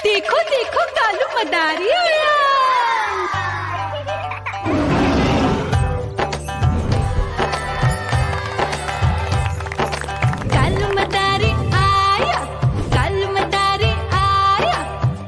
देखो देखो कालू मदारी आया। कालू मदारी आया, कालू मदारी आया,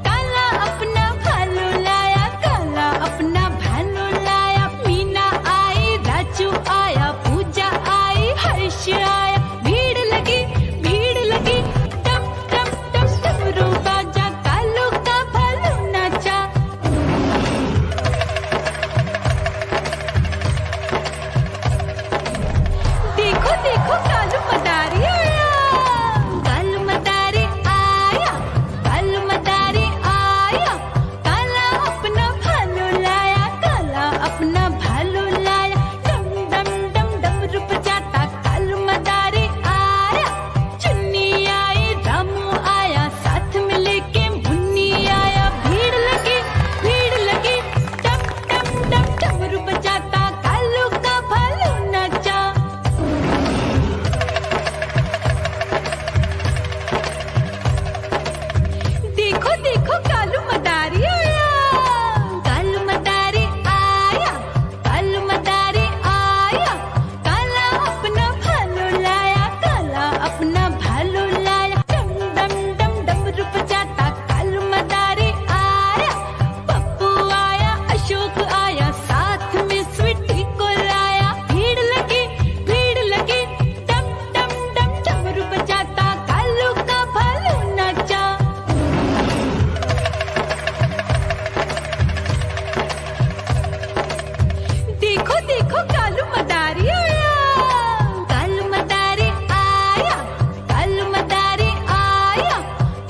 काला अपना भालू लाया, काला अपना भालू लाया। मीना आई, राजू आया, पूजा आई, हर्ष आया। भीड़ लगी, भीड़ लगी, टम टम टम डमरू बाजा, कालू का भालू नाचा। देखो देखो कालू मदारी आया। कालू मदारी आया, कालू मदारी आया, काला अपना भालू लाया, काला अपना भालू लाया। डम डम डम डमरू बजाता कालू मदारी आया। चुन्नी आई, रामू आया, साथ में लेके मुन्नी आया। भीड़ लगी, टम टम डम डमरू बजाता कालू का भालू नाचा। देखो देखो कालू मदारी आया। कालू मदारी आया, कालू मदारी आया, काला अपना भालू लाया, काला अपना भालू लाया। डम डम डम डमरू बजाता कालू मदारी आया। पप्पू आया, अशोक आया, साथ में स्वीटी को लाया। भीड़ लगी, टम टम डम डमरू बजाता कालू का भालू नाचा। देखो देखो कालू मदारी आया। कालू मदारी आया, कालू मदारी आया,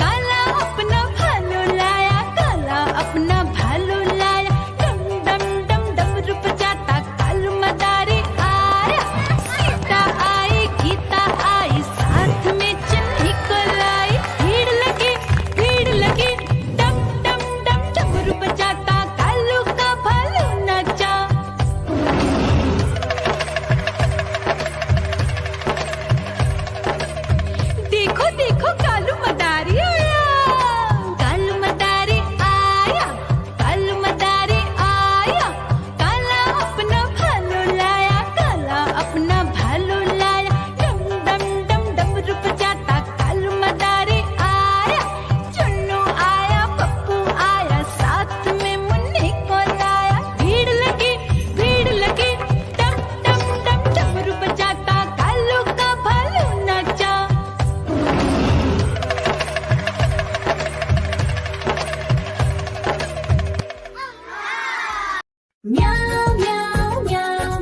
काला अपना भालू लाया, काला अपना भालू लाया। डम डम डम डमरू बजाता कालू मदारी आया। सीता आई, गीता आई, साथ में चन्नी को लाई। भीड़ लगी, टम टम डम डमरू बजाता कालू का भालू नाचा। देखो देखो कालू मदारी आया। कालू मदारी आया, कालू मदारी आया, काला अपना भालू लाया, काला अपना भालू लाया। डम डम डम डमरू बजाता कालू मदारी आया। चुन्नू आया, पप्पू आया, साथ में मुन्नी को लाया। भीड़ लगी, टम टम डम डमरू बजाता कालू का भालू नाचा। म्याऊ म्याऊ म्याऊ,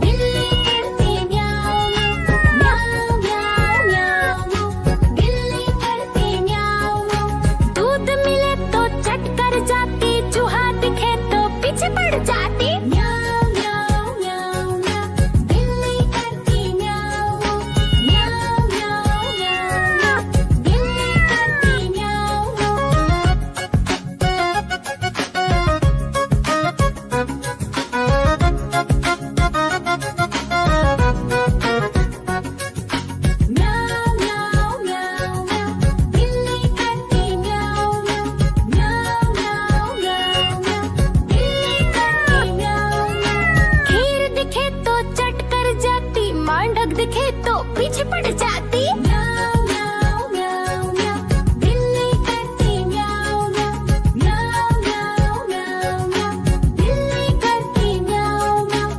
बिल्ली करती म्याऊ म्याऊ म्याऊ म्याऊ, बिल्ली करती म्याऊ। दूध मिले तो चट कर जाती, चूहा दिखे तो पीछे पड़ जाती। म्याऊ म्याऊ म्याऊ म्याऊ, बिल्ली करती म्याऊ म्याऊ म्याऊ म्याऊ, बिल्ली करती म्याऊ। म्याऊ म्याऊ म्याऊ म्याऊ, बिल्ली करती म्याऊ म्याऊ म्याऊ म्याऊ म्याऊ, बिल्ली करती म्याऊ म्याऊ। खीर दिखे तो चट कर जाती, मांडक दिखे तो पीछे पड़ जाती। म्याऊ म्याऊ म्याऊ म्याऊ, बिल्ली करती म्याऊ म्याऊ म्याऊ म्याऊ म्याऊ, बिल्ली करती म्याऊ म्याऊ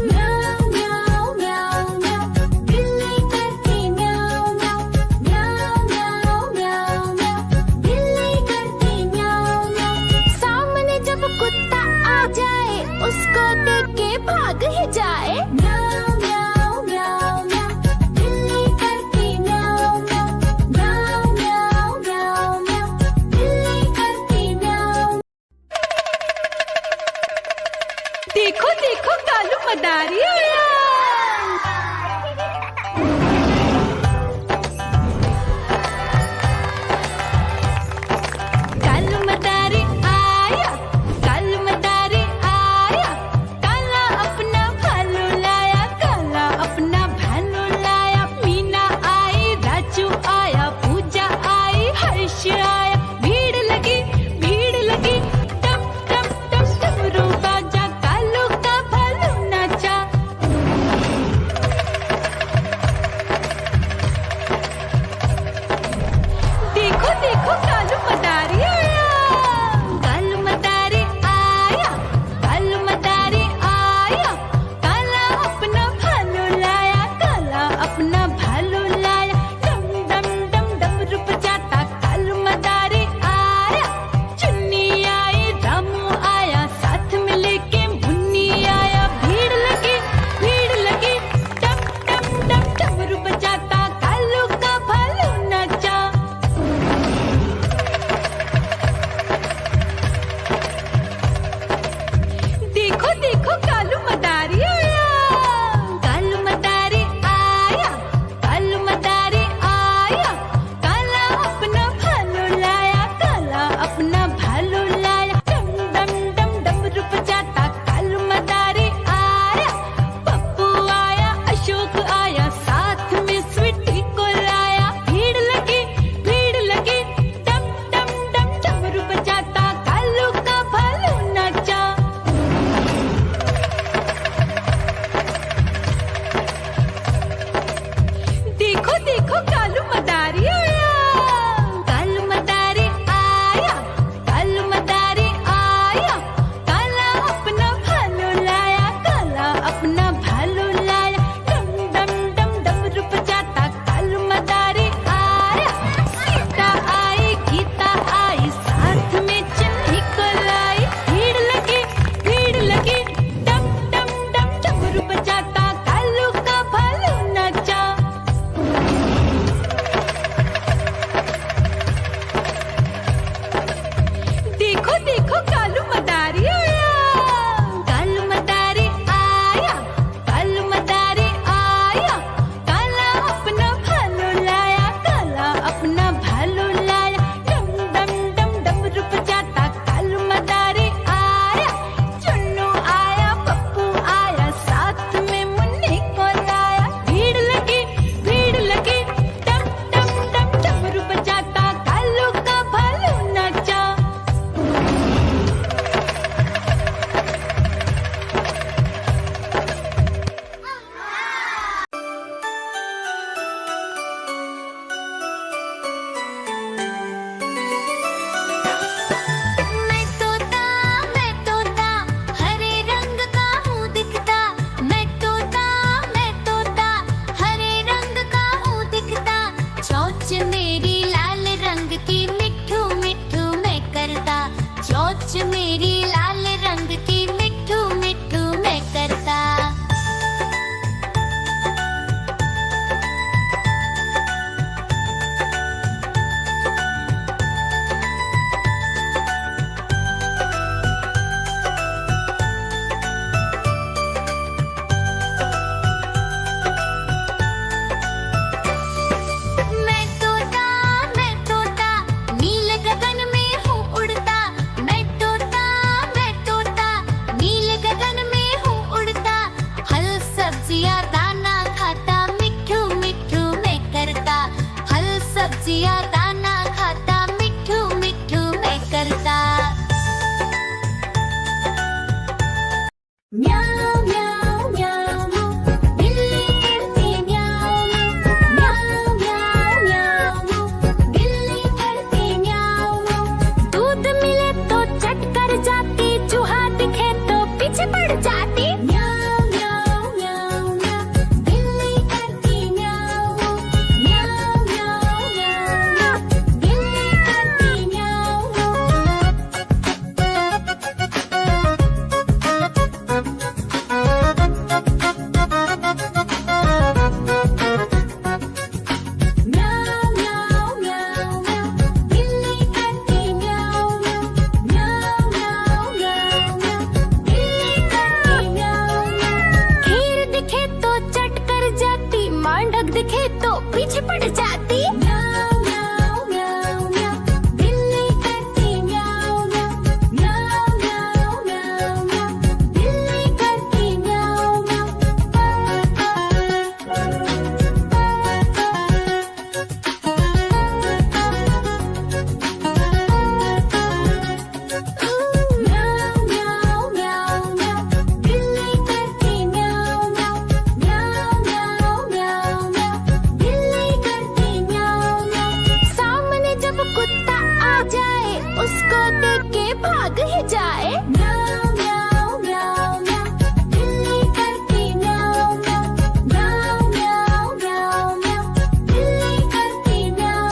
म्याऊ म्याऊ म्याऊ, बिल्ली करती म्याऊ म्याऊ म्याऊ म्याऊ म्याऊ, बिल्ली करती म्याऊ म्याऊ। सामने जब कुत्ता आ जाए, उसको देख के भाग ही जाए। म्याऊ म्याऊ म्याऊ म्याऊ, बिल्ली करती म्याऊ म्याऊ म्याऊ म्याऊ म्याऊ, बिल्ली करती म्याऊ। देखो देखो कालू मदारी आया। कालू मदारी आया, कालू मदारी आया, देखो देखो कालू मदारी आया, कालू मदारी आया, कालू मदारी आया, काला अपना भालू लाया, काला अपना भालू लाया, डम डम डम डमरू बजाता कालू मदारी आया, पप्पू आया, अशोक आया, साथ में स्वीटी को लाया, भीड़ लगी डम डम डम डमरू बजाता कालू का भालू नाचा। देखो देखो कालू मदारी आया, कालू मदारी आया, कालू मदारी आया, काला अपना भालू लाया, काला अपना भालू लाया, डम डम डम डमरू बजाता कालू मदारी आया, सीता आई गीता आई, साथ में चन्नी को लाई, भीड़ लगी डम डम डम डमरू बजाता कालू का भालू नाचा। देखो देखो कालू मदारी आया, कालू मदारी आया, कालू मदारी आया, काला अपना भालू लाया, काला अपना भालू लाया, डम डम डम डमरू बजाता कालू मदारी आया, चुन्नू आया, पप्पू आया, साथ में मुन्नी को लाया, भीड़ लगी डम डम डम डमरू बजाता कालू का भालू नाचा। मैं तोता हरे रंग का हूँ दिखता, मैं तोता हरे रंग का हूँ दिखता, चोंच मेरी लाल रंग की मिट्ठू मिट्ठू मैं करता, चोंच मेरी लाल रंग की मिट्ठू मिट्ठू मैं करता। मैं तोता नील गगन में हूँ उड़ता, मैं तोता नील गगन में हूँ उड़ता, फल सब्जियाँ दाना खाता, मिट्ठू मिट्ठू मैं करता, फल सब्जियाँ दाना खाता, मिट्ठू मिट्ठू मैं करता। म्याऊ म्याऊ म्याऊ बिल्ली करती म्याऊ म्याऊ म्याऊ म्याऊ बिल्ली करती म्याऊ। दूध मिले तो चट कर जाती, चूहा दिखे तो पीछे पड़ जाती, म्याऊ म्याऊ म्याऊ म्याऊ बिल्ली करती म्याऊ म्याऊ म्याऊ म्याऊ बिल्ली करती म्याऊ। म्याऊ म्याऊ म्याऊ म्याऊ बिल्ली करती म्याऊ म्याऊ म्याऊ म्याऊ म्याऊ बिल्ली करती म्याऊ। खीर दिखे तो चट कर जाती, मांडक दिखे तो पीछे पड़ जाती, म्याऊ म्याऊ म्याऊ म्याऊ बिल्ली करती म्याऊ म्याऊ म्याऊ म्याऊ म्याऊ बिल्ली करती म्याऊ म्याऊ म्याऊ म्याऊ म्याऊ बिल्ली करती म्याऊ म्याऊ म्याऊ म्याऊ म्याऊ बिल्ली करती म्याऊ म्याऊ। सामने जब कुत्ता आ जाए, उसको देख के भाग ही जाए,